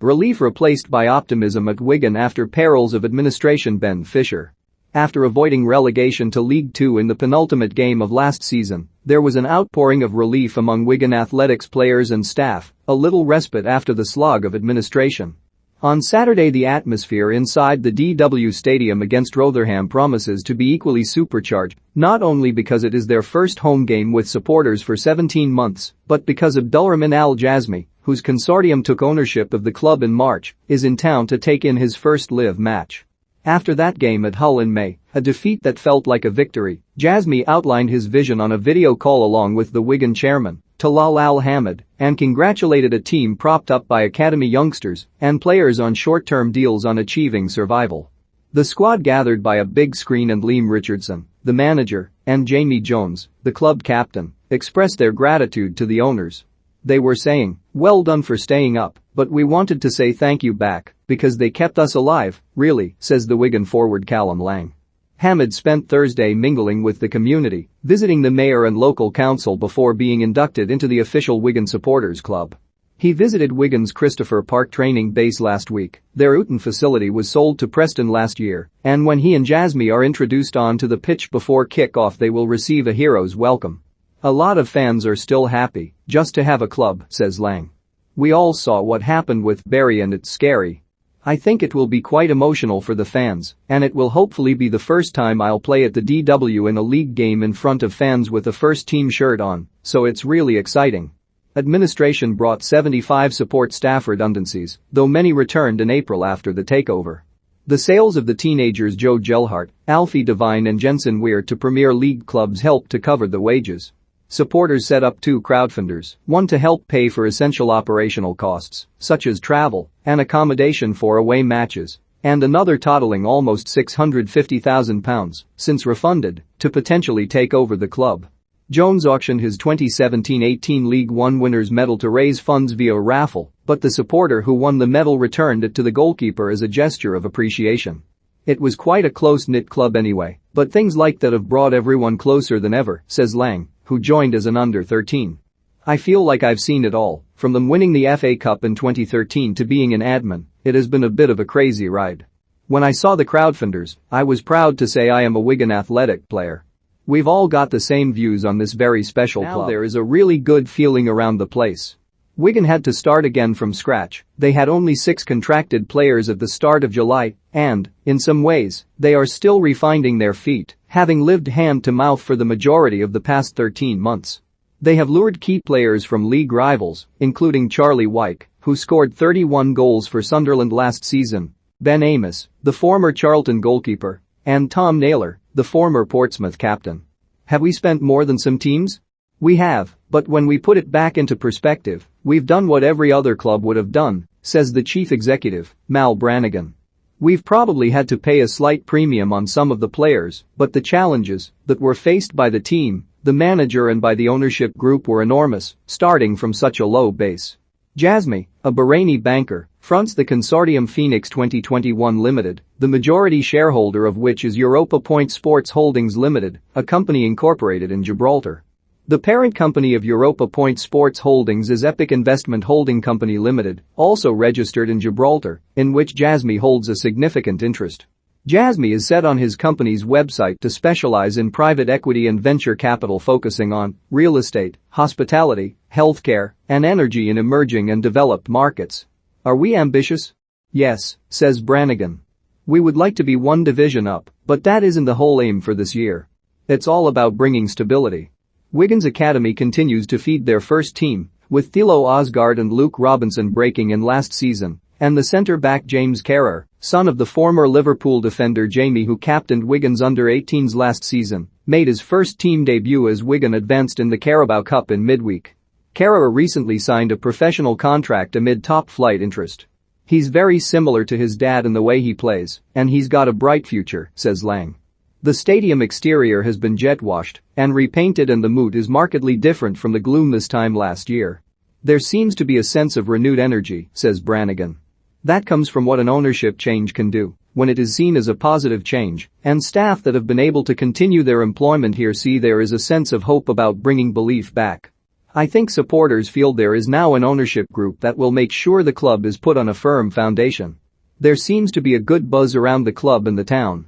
Relief replaced by optimism at Wigan after perils of administration. Ben Fisher. After avoiding relegation to League Two in the penultimate game of last season, there was an outpouring of relief among Wigan Athletics players and staff, a little respite after the slog of administration. On Saturday, the atmosphere inside the DW Stadium against Rotherham promises to be equally supercharged, not only because it is their first home game with supporters for 17 months, but because Abdulrahman Al-Jazmi, whose consortium took ownership of the club in March, is in town to take in his first live match. After that game at Hull in May, a defeat that felt like a victory, Jazmi outlined his vision on a video call along with the Wigan chairman, Talal Al-Hamid, and congratulated a team propped up by academy youngsters and players on short-term deals on achieving survival. The squad gathered by a big screen and Liam Richardson, the manager, and Jamie Jones, the club captain, expressed their gratitude to the owners. They were saying, "Well done for staying up, but we wanted to say thank you back, because they kept us alive, really," says the Wigan forward Callum Lang. Hamid spent Thursday mingling with the community, visiting the mayor and local council before being inducted into the official Wigan Supporters Club. He visited Wigan's Christopher Park training base last week. Their Ooten facility was sold to Preston last year, and when he and Jazmi are introduced onto the pitch before kick-off, they will receive a hero's welcome. "A lot of fans are still happy just to have a club," says Lang. "We all saw what happened with Barry and it's scary. I think it will be quite emotional for the fans, and it will hopefully be the first time I'll play at the DW in a league game in front of fans with a first-team shirt on, so it's really exciting." Administration brought 75 support staff redundancies, though many returned in April after the takeover. The sales of the teenagers Joe Gelhardt, Alfie Devine and Jensen Weir to Premier League clubs helped to cover the wages. Supporters set up two crowdfunders, one to help pay for essential operational costs, such as travel and accommodation for away matches, and another totaling almost £650,000, since refunded, to potentially take over the club. Jones auctioned his 2017-18 League One winners' medal to raise funds via a raffle, but the supporter who won the medal returned it to the goalkeeper as a gesture of appreciation. "It was quite a close-knit club anyway, but things like that have brought everyone closer than ever," says Lang, who joined as an under-13. "I feel like I've seen it all, from them winning the FA Cup in 2013 to being in admin. It has been a bit of a crazy ride. When I saw the crowdfunders, I was proud to say I am a Wigan Athletic player. We've all got the same views on this very special club. Now there is a really good feeling around the place." Wigan had to start again from scratch. They had only 6 contracted players at the start of July, and, in some ways, they are still refinding their feet, having lived hand-to-mouth for the majority of the past 13 months. They have lured key players from league rivals, including Charlie Wyke, who scored 31 goals for Sunderland last season, Ben Amos, the former Charlton goalkeeper, and Tom Naylor, the former Portsmouth captain. Have we spent more than some teams? We have, but when we put it back into perspective, we've done what every other club would have done, says the chief executive, Mal Brannigan. We've probably had to pay a slight premium on some of the players, but the challenges that were faced by the team, the manager and by the ownership group were enormous, starting from such a low base. Jazmi, a Bahraini banker, fronts the consortium Phoenix 2021 Limited, the majority shareholder of which is Europa Point Sports Holdings Limited, a company incorporated in Gibraltar. The parent company of Europa Point Sports Holdings is Epic Investment Holding Company Limited, also registered in Gibraltar, in which Jazmi holds a significant interest. Jazmi is said on his company's website to specialize in private equity and venture capital, focusing on real estate, hospitality, healthcare, and energy in emerging and developed markets. Are we ambitious? Yes, says Brannigan. We would like to be one division up, but that isn't the whole aim for this year. It's all about bringing stability. Wigan's academy continues to feed their first team, with Thilo Osgaard and Luke Robinson breaking in last season, and the centre-back James Carrer, son of the former Liverpool defender Jamie who captained Wigan's under-18s last season, made his first team debut as Wigan advanced in the Carabao Cup in midweek. Carrer recently signed a professional contract amid top-flight interest. He's very similar to his dad in the way he plays, and he's got a bright future, says Lang. The stadium exterior has been jet-washed and repainted, and the mood is markedly different from the gloom this time last year. There seems to be a sense of renewed energy, says Brannigan. That comes from what an ownership change can do when it is seen as a positive change, and staff that have been able to continue their employment here see there is a sense of hope about bringing belief back. I think supporters feel there is now an ownership group that will make sure the club is put on a firm foundation. There seems to be a good buzz around the club and the town.